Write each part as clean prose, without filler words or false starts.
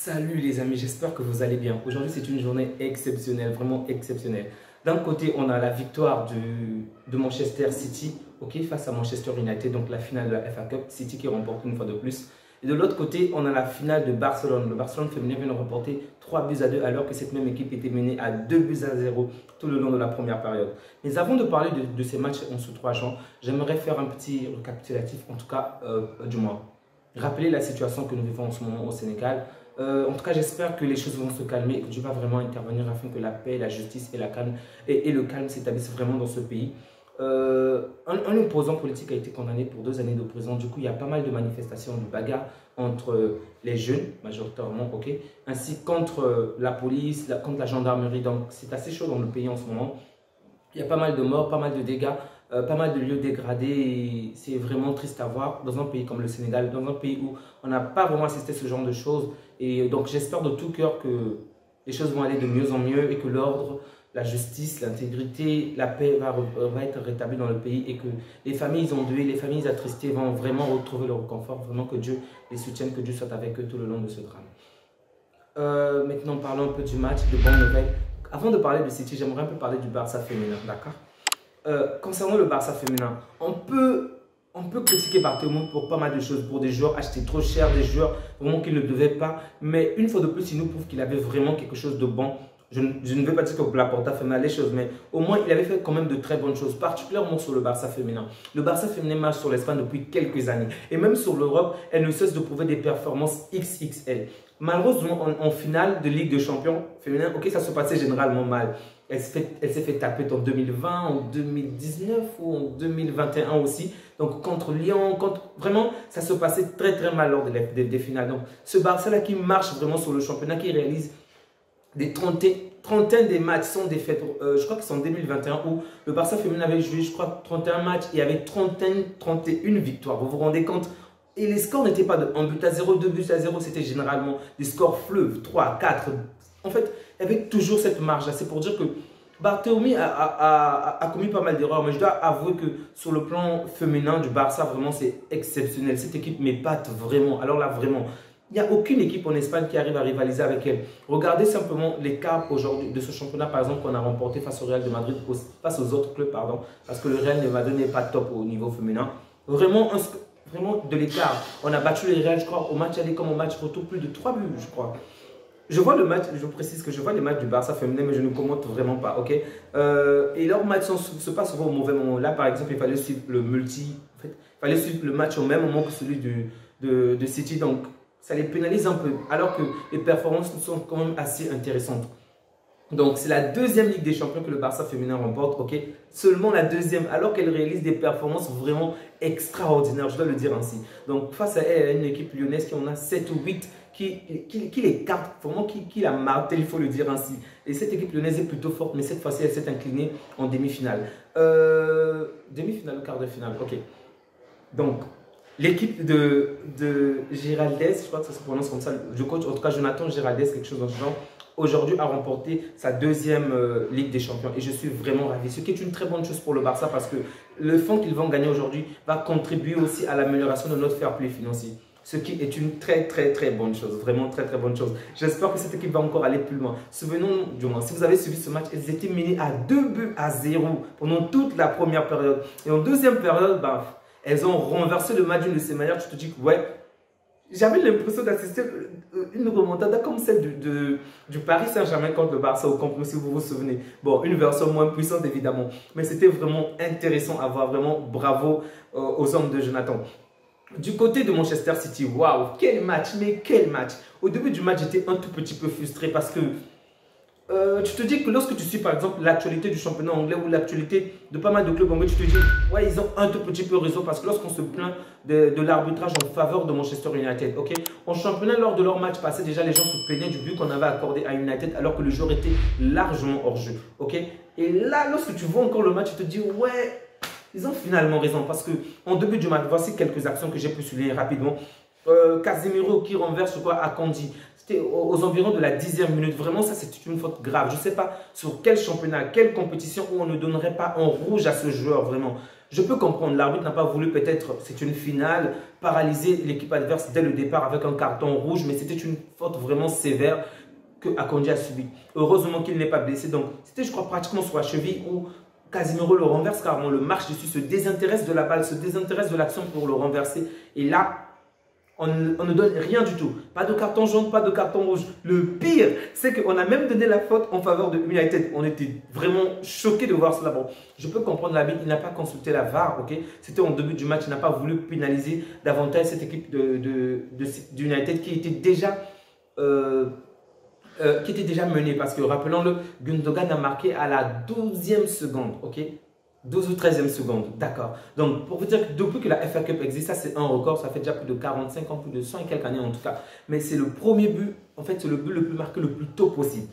Salut les amis, j'espère que vous allez bien. Aujourd'hui, c'est une journée exceptionnelle, vraiment exceptionnelle. D'un côté, on a la victoire de Manchester City face à Manchester United, donc la finale de la FA Cup, City qui remporte une fois de plus. Et de l'autre côté, on a la finale de Barcelone. Le Barcelone féminin vient de remporter 3-2 alors que cette même équipe était menée à 2-0 tout le long de la première période. Mais avant de parler de ces matchs en sous 3 champs, j'aimerais faire un petit récapitulatif, en tout cas du mois. Rappeler la situation que nous vivons en ce moment au Sénégal. En tout cas, j'espère que les choses vont se calmer et que Dieu va vraiment intervenir afin que la paix, la justice et le calme s'établissent vraiment dans ce pays. Un opposant politique a été condamné pour 2 années de prison. Du coup, il y a pas mal de manifestations, de bagarres entre les jeunes, majoritairement, ainsi contre la police, contre la gendarmerie. Donc, c'est assez chaud dans le pays en ce moment. Il y a pas mal de morts, pas mal de dégâts, pas mal de lieux dégradés. C'est vraiment triste à voir dans un pays comme le Sénégal, dans un pays où on n'a pas vraiment assisté à ce genre de choses. Et donc, j'espère de tout cœur que les choses vont aller de mieux en mieux et que l'ordre, la justice, l'intégrité, la paix va être rétablie dans le pays et que les familles endeuillées, les familles attristées vont vraiment retrouver leur confort. Vraiment que Dieu les soutienne, que Dieu soit avec eux tout le long de ce drame. Maintenant, parlons un peu du match, de bonnes nouvelles. Avant de parler de City, j'aimerais un peu parler du Barça féminin, d'accord? Concernant le Barça féminin, on peut critiquer Bartomeu pour pas mal de choses, pour des joueurs achetés trop cher, des joueurs vraiment qu'il ne devait pas. Mais une fois de plus, il nous prouve qu'il avait vraiment quelque chose de bon. Je ne veux pas dire que Laporta fait mal les choses, mais au moins il avait fait quand même de très bonnes choses, particulièrement sur le Barça féminin. Le Barça féminin marche sur l'Espagne depuis quelques années. Et même sur l'Europe, elle ne cesse de prouver des performances XXL. Malheureusement, en finale de Ligue des Champions féminin, ça se passait généralement mal. Elle s'est fait taper en 2020, en 2019 ou en 2021 aussi. Donc contre Lyon, vraiment, ça se passait très très mal lors des finales. Donc ce Barça-là qui marche vraiment sur le championnat, qui réalise des trentaines des matchs sans défaite. Je crois que c'est en 2021 où le Barça féminin avait joué, je crois, 31 matchs et il y avait 31 victoires. Vous vous rendez compte? Et les scores n'étaient pas de 1-0, 2-0, c'était généralement des scores fleuves, 3, 4. En fait, il y avait toujours cette marge-là. C'est pour dire que Bartomeu a commis pas mal d'erreurs, mais je dois avouer que sur le plan féminin du Barça, vraiment, c'est exceptionnel. Cette équipe m'épate vraiment. Alors là, vraiment, il n'y a aucune équipe en Espagne qui arrive à rivaliser avec elle. Regardez simplement l'écart aujourd'hui de ce championnat, par exemple, qu'on a remporté face au Real de Madrid, face aux autres clubs, pardon, parce que le Real de Madrid n'est pas top au niveau féminin. Vraiment de l'écart. On a battu les Real, je crois, au match aller comme au match retour, plus de 3 buts, je crois. Je vois le match, je précise que je vois les matchs du Barça féminin, mais je ne commente vraiment pas, et leurs matchs se passent souvent au mauvais moment. Là, par exemple, il fallait suivre il fallait suivre le match au même moment que celui de City, donc ça les pénalise un peu, alors que les performances sont quand même assez intéressantes. Donc, c'est la deuxième Ligue des Champions que le Barça féminin remporte, Seulement la deuxième, alors qu'elle réalise des performances vraiment extraordinaires, je dois le dire ainsi. Donc, face à elle, elle a une équipe lyonnaise qui en a 7 ou 8 qui l'écarte, vraiment qui la martèle, il faut le dire ainsi. Et cette équipe lyonnaise est plutôt forte, mais cette fois-ci, elle s'est inclinée en demi-finale. Demi-finale ou quart de finale, Donc, l'équipe de Giraldez, je crois que ça se prononce comme ça, le coach, en tout cas Jonathan Giraldez, quelque chose dans ce genre, aujourd'hui a remporté sa deuxième Ligue des Champions et je suis vraiment ravi. Ce qui est une très bonne chose pour le Barça parce que le fonds qu'ils vont gagner aujourd'hui va contribuer aussi à l'amélioration de notre fair play financier. Ce qui est une très très bonne chose, vraiment très bonne chose. J'espère que cette équipe va encore aller plus loin. Souvenons-nous du moins, si vous avez suivi ce match, elles étaient menées à 2-0 pendant toute la première période. Et en deuxième période, elles ont renversé le match d'une de ces manières. Tu te dis que j'avais l'impression d'assister une remontada comme celle du Paris Saint-Germain contre le Barça au Camp Nou, si vous vous souvenez. Bon, une version moins puissante évidemment, mais c'était vraiment intéressant à voir. Vraiment bravo aux hommes de Jonathan. Du côté de Manchester City, waouh, quel match, mais quel match. Au début du match, j'étais un tout petit peu frustré parce que tu te dis que lorsque tu suis par exemple l'actualité du championnat anglais ou l'actualité de pas mal de clubs anglais, tu te dis ouais, ils ont un tout petit peu raison parce que lorsqu'on se plaint de l'arbitrage en faveur de Manchester United, en championnat lors de leur match passé, déjà les gens se plaignaient du but qu'on avait accordé à United alors que le joueur était largement hors jeu, Et là, lorsque tu vois encore le match, tu te dis ouais, ils ont finalement raison parce que en début du match, voici quelques actions que j'ai pu souligner rapidement. Casemiro qui renverse à Candy. C'était aux environs de la 10e minute. Vraiment, ça, c'est une faute grave. Je ne sais pas sur quel championnat, quelle compétition où on ne donnerait pas un rouge à ce joueur, vraiment. Je peux comprendre, l'arbitre n'a pas voulu peut-être, c'est une finale, paralyser l'équipe adverse dès le départ avec un carton rouge, mais c'était une faute vraiment sévère que Akonji a subi. Heureusement qu'il n'est pas blessé. Donc, c'était, je crois, pratiquement sur la cheville où Casemiro le renverse carrément. Le marche dessus, se désintéresse de la balle, se désintéresse de l'action pour le renverser. Et là, on ne donne rien du tout. Pas de carton jaune, pas de carton rouge. Le pire, c'est qu'on a même donné la faute en faveur de United. On était vraiment choqués de voir cela. Bon, je peux comprendre l'arbitre, il n'a pas consulté la VAR, ok? C'était en début du match, il n'a pas voulu pénaliser davantage cette équipe d'United qui était déjà... menée, parce que rappelons-le, Gundogan a marqué à la 12e seconde, ok, 12 ou 13e seconde, d'accord. Donc, pour vous dire que depuis que la FA Cup existe, ça c'est un record, ça fait déjà plus de 45 ans, plus de 100 et quelques années en tout cas. Mais c'est le premier but, en fait, c'est le but le plus marqué le plus tôt possible.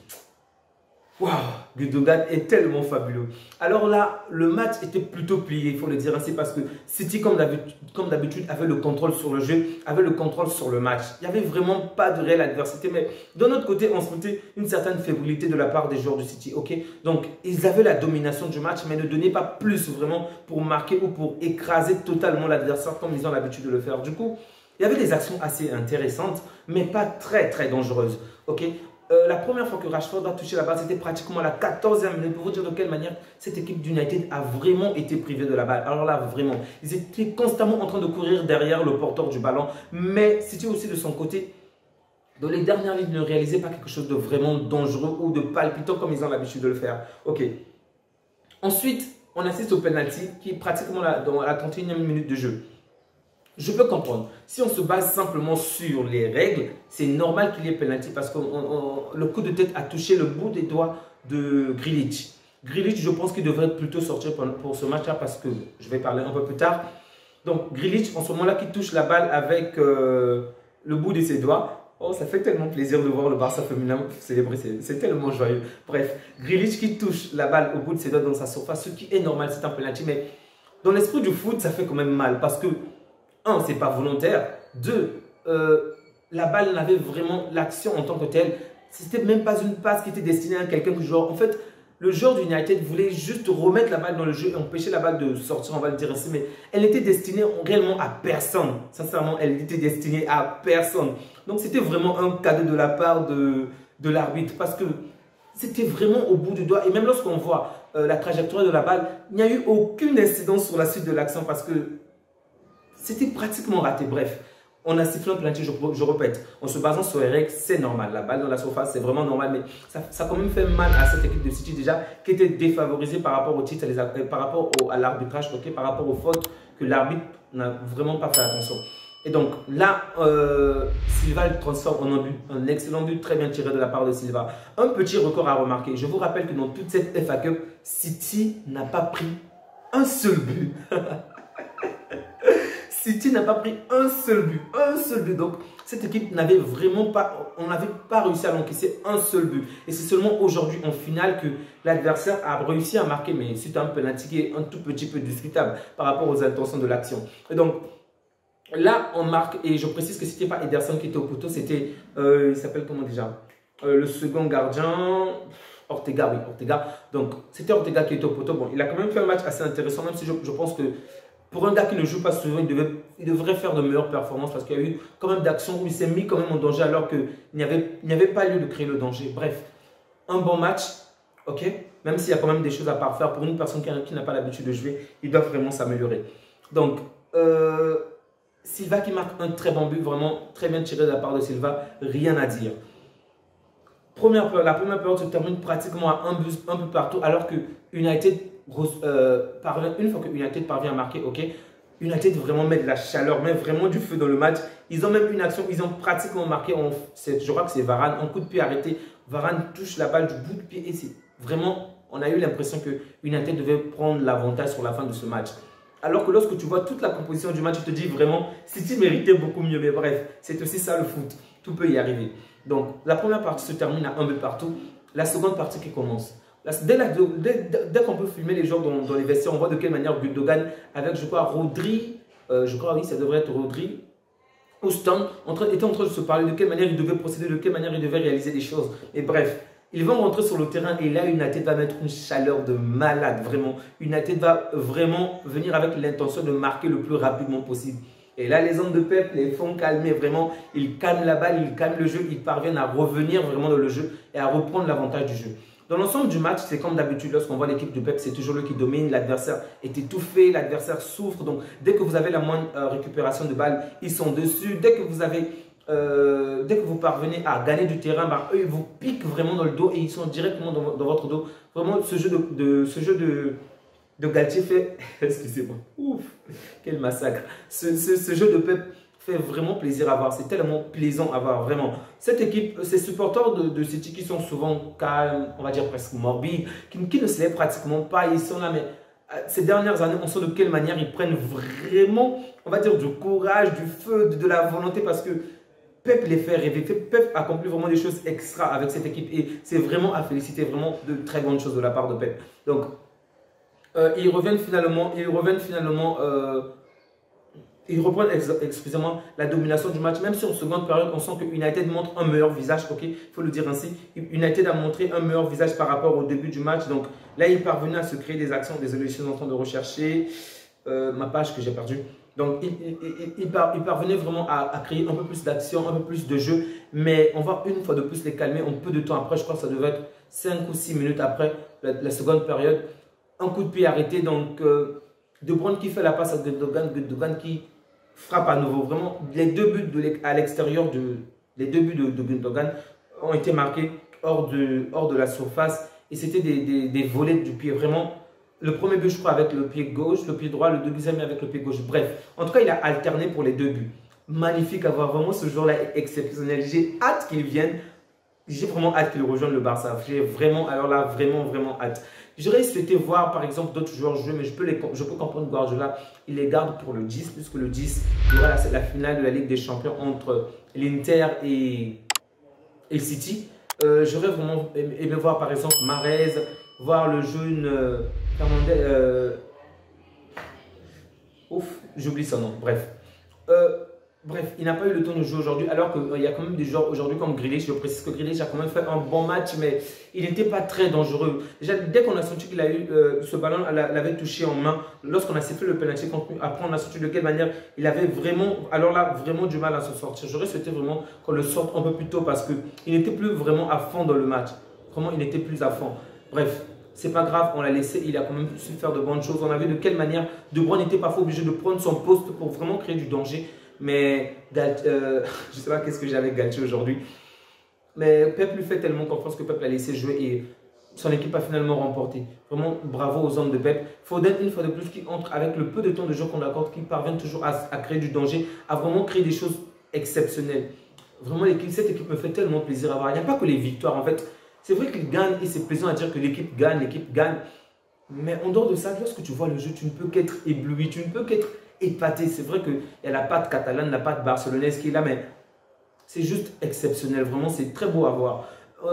Waouh, Gundogan est tellement fabuleux. Alors là, le match était plutôt plié, il faut le dire ainsi, parce que City, comme d'habitude, avait le contrôle sur le jeu, avait le contrôle sur le match. Il n'y avait vraiment pas de réelle adversité, mais d'un autre côté, on sentait une certaine fébrilité de la part des joueurs du City, ok? Donc, ils avaient la domination du match, mais ne donnaient pas plus vraiment pour marquer ou pour écraser totalement l'adversaire comme ils ont l'habitude de le faire. Du coup, il y avait des actions assez intéressantes, mais pas très dangereuses, ok? La première fois que Rashford a touché la balle, c'était pratiquement à la 14e minute. Pour vous dire de quelle manière cette équipe d'United a vraiment été privée de la balle. Alors là, vraiment, ils étaient constamment en train de courir derrière le porteur du ballon. Mais City aussi de son côté, dans les dernières lignes, ne réalisait pas quelque chose de vraiment dangereux ou de palpitant comme ils ont l'habitude de le faire. Ok. Ensuite, on assiste au penalty qui est pratiquement dans la 31e minute de jeu. Je peux comprendre. Si on se base simplement sur les règles, c'est normal qu'il y ait penalty parce que le coup de tête a touché le bout des doigts de Grealish. Grealish, je pense qu'il devrait plutôt sortir pour ce match-là parce que je vais parler un peu plus tard. Donc, Grealish, en ce moment-là, qui touche la balle avec le bout de ses doigts. Oh, ça fait tellement plaisir de voir le Barça féminin célébrer, c'est tellement joyeux. Bref, Grealish qui touche la balle au bout de ses doigts dans sa surface, ce qui est normal, c'est un penalty. Mais dans l'esprit du foot, ça fait quand même mal parce que un, c'est pas volontaire. Deux, la balle n'avait vraiment l'action en tant que telle. C'était même pas une passe qui était destinée à quelqu'un que joueur. En fait, le joueur du United voulait juste remettre la balle dans le jeu et empêcher la balle de sortir, on va le dire ainsi. Mais elle était destinée réellement à personne. Sincèrement, elle était destinée à personne. Donc, c'était vraiment un cadeau de la part de l'arbitre parce que c'était vraiment au bout du doigt. Et même lorsqu'on voit la trajectoire de la balle, il n'y a eu aucune incidence sur la suite de l'action parce que c'était pratiquement raté. Bref, on a sifflé un penalty, je répète. En se basant sur les règles, c'est normal. La balle dans la surface, c'est vraiment normal. Mais ça a quand même fait mal à cette équipe de City déjà qui était défavorisée par rapport au titre, par rapport à l'arbitrage, okay, par rapport aux fautes que l'arbitre n'a vraiment pas fait attention. Et donc là, Silva le transforme en un but, un excellent but très bien tiré de la part de Silva. Un petit record à remarquer. Je vous rappelle que dans toute cette FA Cup, City n'a pas pris un seul but. City n'a pas pris un seul but, Donc, cette équipe n'avait vraiment pas, on n'avait pas réussi à l'encaisser un seul but. Et c'est seulement aujourd'hui en finale que l'adversaire a réussi à marquer, mais c'est un penalty qui est un tout petit peu discutable par rapport aux intentions de l'action. Et donc, là, on marque, et je précise que ce n'était pas Ederson qui était au poteau, c'était, il s'appelle comment déjà, le second gardien, Ortega, oui, Ortega. Donc, c'était Ortega qui était au poteau. Bon, il a quand même fait un match assez intéressant, même si je pense que pour un gars qui ne joue pas souvent, il devrait faire de meilleures performances parce qu'il y a eu quand même d'actions où il s'est mis quand même en danger alors qu'il n'y avait pas lieu de créer le danger. Bref, un bon match, ok? Même s'il y a quand même des choses à parfaire pour une personne qui n'a pas l'habitude de jouer, il doit vraiment s'améliorer. Donc, Silva qui marque un très bon but, vraiment très bien tiré de la part de Silva, rien à dire. La première période se termine pratiquement à un but partout alors que United une fois que United parvient à marquer, ok, United vraiment met de la chaleur, met vraiment du feu dans le match. Ils ont même une action, ils ont pratiquement marqué, je crois que c'est Varane, un coup de pied arrêté. Varane touche la balle du bout de pied et c'est vraiment, on a eu l'impression que United devait prendre l'avantage sur la fin de ce match. Alors que lorsque tu vois toute la composition du match, tu te dis vraiment, City méritait beaucoup mieux. Mais bref, c'est aussi ça le foot, tout peut y arriver. Donc, la première partie se termine à un but partout. La seconde partie qui commence. Dès qu'on peut filmer les joueurs dans les vestiaires, on voit de quelle manière Gundogan, avec, je crois, Rodri, oui, ça devrait être Rodri, Houston, était en train de se parler de quelle manière il devait procéder, de quelle manière il devait réaliser des choses. Et bref, Ils vont rentrer sur le terrain et là, United va mettre une chaleur de malade, vraiment. United va vraiment venir avec l'intention de marquer le plus rapidement possible. Et là, les hommes de Pep les font calmer, vraiment. Ils calment la balle, ils calment le jeu, ils parviennent à revenir vraiment dans le jeu et à reprendre l'avantage du jeu. Dans l'ensemble du match, c'est comme d'habitude, lorsqu'on voit l'équipe de Pep, c'est toujours lui qui domine, l'adversaire est étouffé, l'adversaire souffre. Donc, dès que vous avez la moindre récupération de balle, ils sont dessus. Dès que vous parvenez à gagner du terrain, bah, eux, ils vous piquent vraiment dans le dos et ils sont directement dans votre dos. Vraiment, ce jeu de Galtier fait, excusez-moi, ouf, quel massacre. Ce jeu de Pep fait vraiment plaisir à voir, c'est tellement plaisant à voir, vraiment. Cette équipe, ces supporters de City qui sont souvent calmes, on va dire presque morbides, qui ne se lèvent pratiquement pas, ils sont là, mais ces dernières années, on sait de quelle manière ils prennent vraiment, on va dire, du courage, du feu, de la volonté, parce que Pep les fait rêver. Pep accomplit vraiment des choses extra avec cette équipe et c'est vraiment à féliciter, vraiment de très bonnes choses de la part de Pep. Donc, ils reprennent, excusez-moi, la domination du match. Même si en seconde période, on sent que United montre un meilleur visage, ok, il faut le dire ainsi. United a montré un meilleur visage par rapport au début du match. Donc là, il parvenait à se créer des actions. Désolé, je suis en train de rechercher ma page que j'ai perdue. Donc, il parvenait vraiment à créer un peu plus d'action, un peu plus de jeu. Mais on va une fois de plus les calmer un peu de temps après. Je crois que ça devait être 5 ou 6 minutes après la seconde période. Un coup de pied arrêté. Donc, De Bruyne qui fait la passe à Gundogan qui frappe à nouveau. Vraiment, les deux buts à l'extérieur les deux buts de Gundogan ont été marqués hors de la surface. Et c'était des volets du pied. Vraiment, le premier but, je crois, avec le pied gauche, le pied droit, le deuxième avec le pied gauche. Bref, en tout cas, il a alterné pour les deux buts. Magnifique à voir, vraiment ce joueur-là exceptionnel. J'ai hâte qu'il vienne. J'ai vraiment hâte qu'il rejoigne le Barça. J'ai vraiment, alors là, vraiment hâte. J'aurais souhaité voir, par exemple, d'autres joueurs jouer, mais je peux comprendre Guardiola. Il les garde pour le 10, puisque le 10, il y aura la finale de la Ligue des Champions entre l'Inter et City. J'aurais vraiment aimé voir, par exemple, Mahrez, voir le jeune ouf, j'oublie son nom, bref. Bref, il n'a pas eu le temps de jouer aujourd'hui, alors qu'il y a quand même des joueurs aujourd'hui comme Grealish. Je précise que Grealish a quand même fait un bon match, mais il n'était pas très dangereux. Déjà, dès qu'on a senti qu'il a eu ce ballon, l'avait touché en main, lorsqu'on a sifflé le penalty contre lui, après on a senti de quelle manière il avait vraiment, alors là, vraiment du mal à se sortir. J'aurais souhaité vraiment qu'on le sorte un peu plus tôt parce qu'il n'était plus vraiment à fond dans le match. Vraiment, il n'était plus à fond. Bref. C'est pas grave, on l'a laissé, il a quand même su faire de bonnes choses. On a vu de quelle manière De Bruyne n'était parfois obligé de prendre son poste pour vraiment créer du danger. Mais je ne sais pas qu'est-ce que j'ai avec Galtier aujourd'hui. Mais Pep lui fait tellement confiance que Pep l'a laissé jouer et son équipe a finalement remporté. Vraiment bravo aux hommes de Pep. Foden, une fois de plus, qui entre avec le peu de temps de jeu qu'on accorde, qui parvient toujours à créer du danger, à vraiment créer des choses exceptionnelles. Vraiment, cette équipe me fait tellement plaisir à voir. Il n'y a pas que les victoires en fait. C'est vrai qu'il gagne et c'est plaisant à dire que l'équipe gagne. Mais en dehors de ça, lorsque tu vois le jeu, tu ne peux qu'être ébloui, tu ne peux qu'être épaté. C'est vrai qu'il y a la patte catalane, la patte barcelonaise qui est là, mais c'est juste exceptionnel. Vraiment, c'est très beau à voir.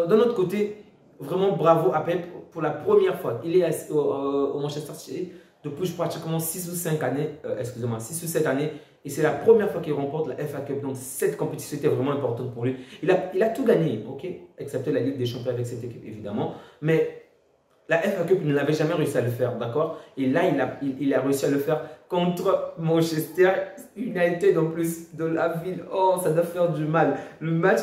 D'un autre côté, vraiment bravo à Pep pour la première fois. Il est au Manchester City depuis pratiquement 6 ou 5 années, excusez-moi, 6 ou 7 années. Et c'est la première fois qu'il remporte la FA Cup. Donc, cette compétition était vraiment importante pour lui. Il a tout gagné, ok, excepté la Ligue des Champions avec cette équipe, évidemment. Mais la FA Cup, il n'avait jamais réussi à le faire, d'accord? Et là, il a réussi à le faire contre Manchester United en plus de la ville. Oh, ça doit faire du mal. Le match,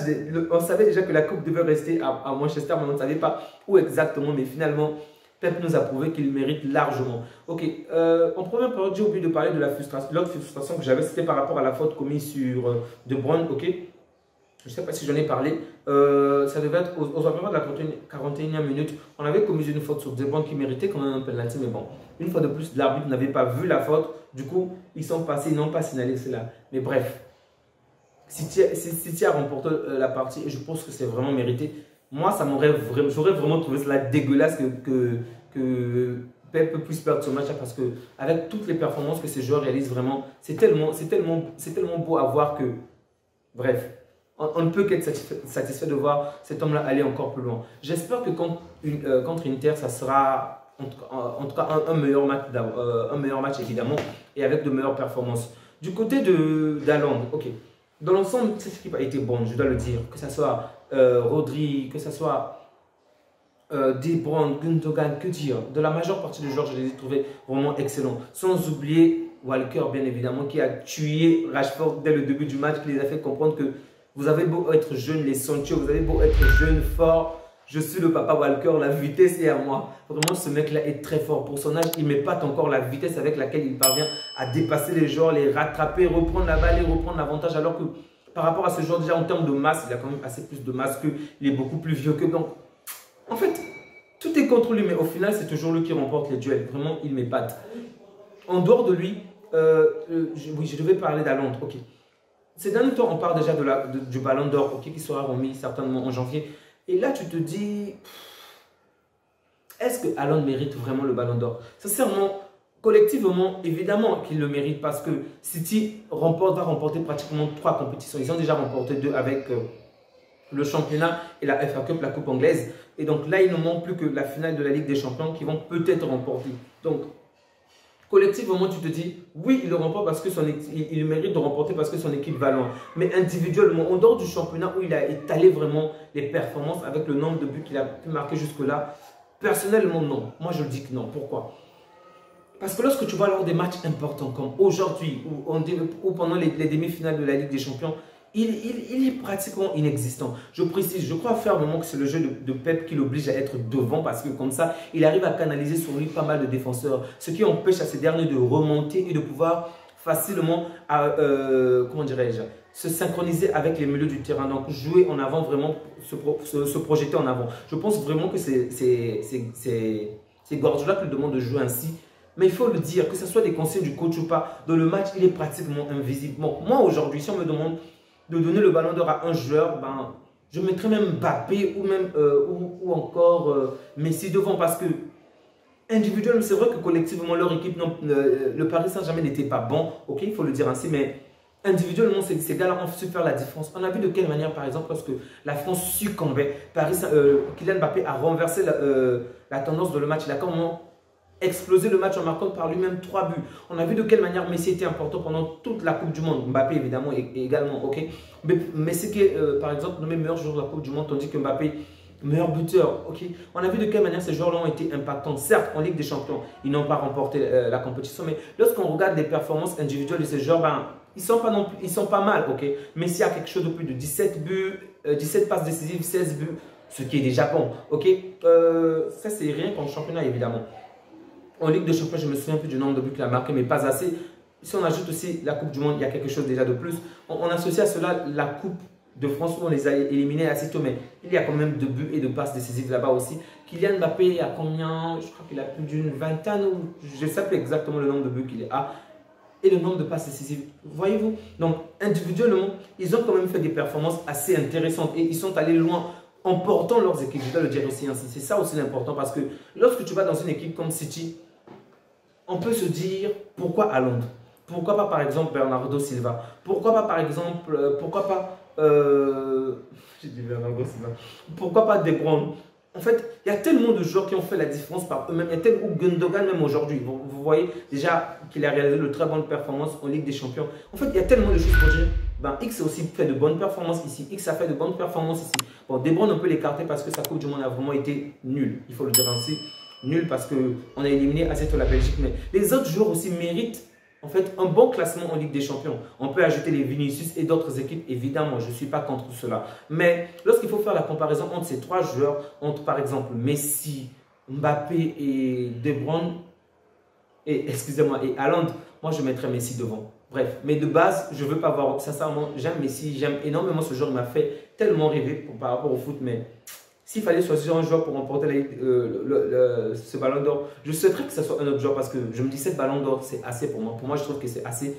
on savait déjà que la Coupe devait rester à Manchester, mais on ne savait pas où exactement. Mais finalement, Pep nous a prouvé qu'il mérite largement. Ok, en première période, j'ai oublié de parler de la frustration. L'autre frustration que j'avais, c'était par rapport à la faute commise sur De Bruyne, ok? Je ne sais pas si j'en ai parlé. Ça devait être aux environs de la 41e minute. On avait commis une faute sur De Bruyne qui méritait quand même un penalty. Mais bon, une fois de plus, l'arbitre n'avait pas vu la faute. Du coup, ils sont passés, ils n'ont pas signalé cela. Mais bref, City a remporté la partie et je pense que c'est vraiment mérité. Moi, j'aurais vraiment trouvé cela dégueulasse que Pep puisse perdre ce match parce que avec toutes les performances que ces joueurs réalisent vraiment, c'est tellement beau à voir que, bref, on ne peut qu'être satisfait de voir cet homme-là aller encore plus loin. J'espère que contre Inter, ça sera en tout cas un meilleur match évidemment et avec de meilleures performances. Du côté d'Haaland, ok. Dans l'ensemble, cette équipe a été bonne, je dois le dire. Que ce soit Rodri, que ce soit De Bruyne, Gundogan, que dire? De la majeure partie des joueurs, je les ai trouvés vraiment excellents. Sans oublier Walker, bien évidemment, qui a tué Rashford dès le début du match, qui les a fait comprendre que vous avez beau être jeune, les Sancho, vous avez beau être jeune, fort, je suis le papa Walker, la vitesse est à moi. Vraiment, ce mec-là est très fort. Pour son âge, il m'épate encore la vitesse avec laquelle il parvient à dépasser les joueurs, les rattraper, reprendre la balle et reprendre l'avantage. Alors que par rapport à ce joueur, déjà en termes de masse, il a quand même assez plus de masse qu'il est beaucoup plus vieux que. Donc, en fait, tout est contre lui, mais au final, c'est toujours lui qui remporte les duels. Vraiment, il m'épate. En dehors de lui, oui, je devais parler d'Haaland. Ok. Ces derniers temps, on parle déjà du Ballon d'Or, ok, qui sera remis certainement en janvier. Et là, tu te dis, est-ce que Haaland mérite vraiment le Ballon d'Or? Sincèrement, collectivement, évidemment qu'il le mérite parce que City va remporter pratiquement 3 compétitions. Ils ont déjà remporté 2 avec le championnat et la FA Cup, la Coupe anglaise. Et donc là, il ne manque plus que la finale de la Ligue des Champions qui vont peut-être remporter. Donc, collectivement, tu te dis, oui, il le remporte parce que il mérite de remporter parce que son équipe va loin. Mais individuellement, en dehors du championnat où il a étalé vraiment les performances avec le nombre de buts qu'il a pu marquer jusque-là, personnellement, non. Moi, je dis que non. Pourquoi? Parce que lorsque tu vas avoir des matchs importants comme aujourd'hui ou pendant les demi-finales de la Ligue des Champions, il est pratiquement inexistant. Je précise, je crois fermement que c'est le jeu de Pep qui l'oblige à être devant parce que comme ça, il arrive à canaliser sur lui pas mal de défenseurs. Ce qui empêche à ces derniers de remonter et de pouvoir facilement, comment dirais-je, se synchroniser avec les milieux du terrain. Donc jouer en avant, vraiment se projeter en avant. Je pense vraiment que c'est Guardiola qui lui demande de jouer ainsi. Mais il faut le dire, que ce soit des conseils du coach ou pas, dans le match, il est pratiquement invisible. Bon, moi aujourd'hui, si on me demande de donner le ballon d'or à un joueur, ben, je mettrais même Mbappé ou, même, ou encore Messi devant parce que individuellement, c'est vrai que collectivement, leur équipe, non, le Paris Saint-Germain n'était pas bon, ok, il faut le dire ainsi, mais individuellement, ces gars-là ont su faire la différence. On a vu de quelle manière, par exemple, lorsque la France succombait, Kylian Mbappé a renversé la tendance de le match. Il a comment explosé le match en marquant par lui-même 3 buts. On a vu de quelle manière Messi était important pendant toute la Coupe du Monde. Mbappé, évidemment, également, ok. Mais Messi qui est, par exemple, nommé meilleur joueur de la Coupe du Monde, tandis que Mbappé, meilleur buteur, ok. On a vu de quelle manière ces joueurs-là ont été impactants. Certes, en Ligue des Champions, ils n'ont pas remporté la compétition, mais lorsqu'on regarde les performances individuelles de ces joueurs, ben, ils sont pas mal, ok. Messi a quelque chose de plus de 17 buts, 17 passes décisives, 16 buts, ce qui est déjà bon, ok. Ça, c'est rien qu'en championnat, évidemment. En Ligue des Champions, je me souviens plus du nombre de buts qu'il a marqué, mais pas assez. Si on ajoute aussi la Coupe du Monde, il y a quelque chose déjà de plus. On associe à cela la Coupe de France où on les a éliminés assez tôt, mais il y a quand même de buts et de passes décisives là-bas aussi. Kylian Mbappé a combien? Je crois qu'il a plus d'une vingtaine, ou je ne sais plus exactement le nombre de buts qu'il a, et le nombre de passes décisives. Voyez-vous? Donc, individuellement, ils ont quand même fait des performances assez intéressantes et ils sont allés loin en portant leurs équipes. Je dois le dire aussi, c'est ça aussi l'important parce que lorsque tu vas dans une équipe comme City, on peut se dire pourquoi à Londres? Pourquoi pas par exemple Bernardo Silva? Pourquoi pas par exemple, j'ai dit Bernardo Silva. Pourquoi pas De Bruyne? En fait, il y a tellement de joueurs qui ont fait la différence par eux-mêmes. Il y a tellement Gundogan même aujourd'hui. Vous voyez déjà qu'il a réalisé de très bonnes performances en Ligue des Champions. En fait, il y a tellement de choses pour dire. Ben, X a aussi fait de bonnes performances ici. X a fait de bonnes performances ici. Bon, De Bruyne, on peut l'écarter parce que sa Coupe du Monde a vraiment été nulle. Il faut le dire ainsi. Nul parce qu'on a éliminé assez tôt la Belgique. Mais les autres joueurs aussi méritent en fait un bon classement en Ligue des Champions. On peut ajouter les Vinicius et d'autres équipes, évidemment, je ne suis pas contre cela. Mais lorsqu'il faut faire la comparaison entre ces 3 joueurs, entre par exemple Messi, Mbappé et De Bruyne, et excusez-moi, et Haaland, moi je mettrais Messi devant. Bref, mais de base, je ne veux pas voir, sincèrement, j'aime Messi, j'aime énormément ce joueur, il m'a fait tellement rêver par rapport au foot, mais s'il fallait choisir un joueur pour remporter ce ballon d'or, je souhaiterais que ce soit un autre joueur parce que je me dis 7 ballons d'or, c'est assez pour moi. Pour moi, je trouve que c'est assez.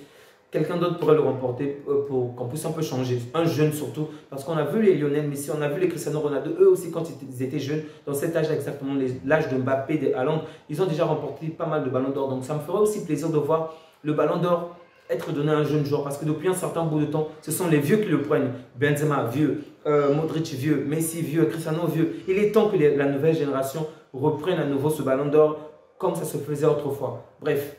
Quelqu'un d'autre pourrait le remporter pour qu'on puisse un peu changer. Un jeune surtout, parce qu'on a vu les Lionel Messi, on a vu les Cristiano Ronaldo, eux aussi quand ils étaient jeunes, dans cet âge-là exactement, l'âge de Mbappé, de Haaland, ils ont déjà remporté pas mal de ballons d'or. Donc ça me ferait aussi plaisir de voir le ballon d'or être donné à un jeune joueur parce que depuis un certain bout de temps, ce sont les vieux qui le prennent. Benzema, vieux. Modric, vieux. Messi, vieux. Cristiano, vieux. Il est temps que la nouvelle génération reprenne à nouveau ce ballon d'or comme ça se faisait autrefois. Bref,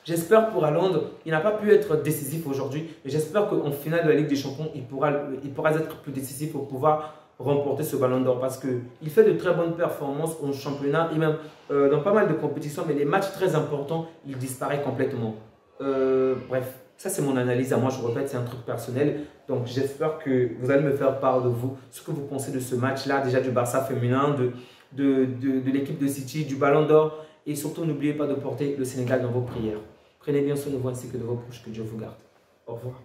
j'espère pour Haaland, il n'a pas pu être décisif aujourd'hui, mais j'espère qu'en finale de la Ligue des Champions, il pourra être plus décisif pour pouvoir remporter ce ballon d'or parce qu'il fait de très bonnes performances au championnat et même dans pas mal de compétitions, mais les matchs très importants, il disparaît complètement. Bref, ça c'est mon analyse à moi, je répète, c'est un truc personnel. Donc j'espère que vous allez me faire part de vous, ce que vous pensez de ce match-là, déjà du Barça féminin, de l'équipe de City, du ballon d'or. Et surtout, n'oubliez pas de porter le Sénégal dans vos prières. Prenez bien soin de vous ainsi que de vos proches. Que Dieu vous garde. Au revoir.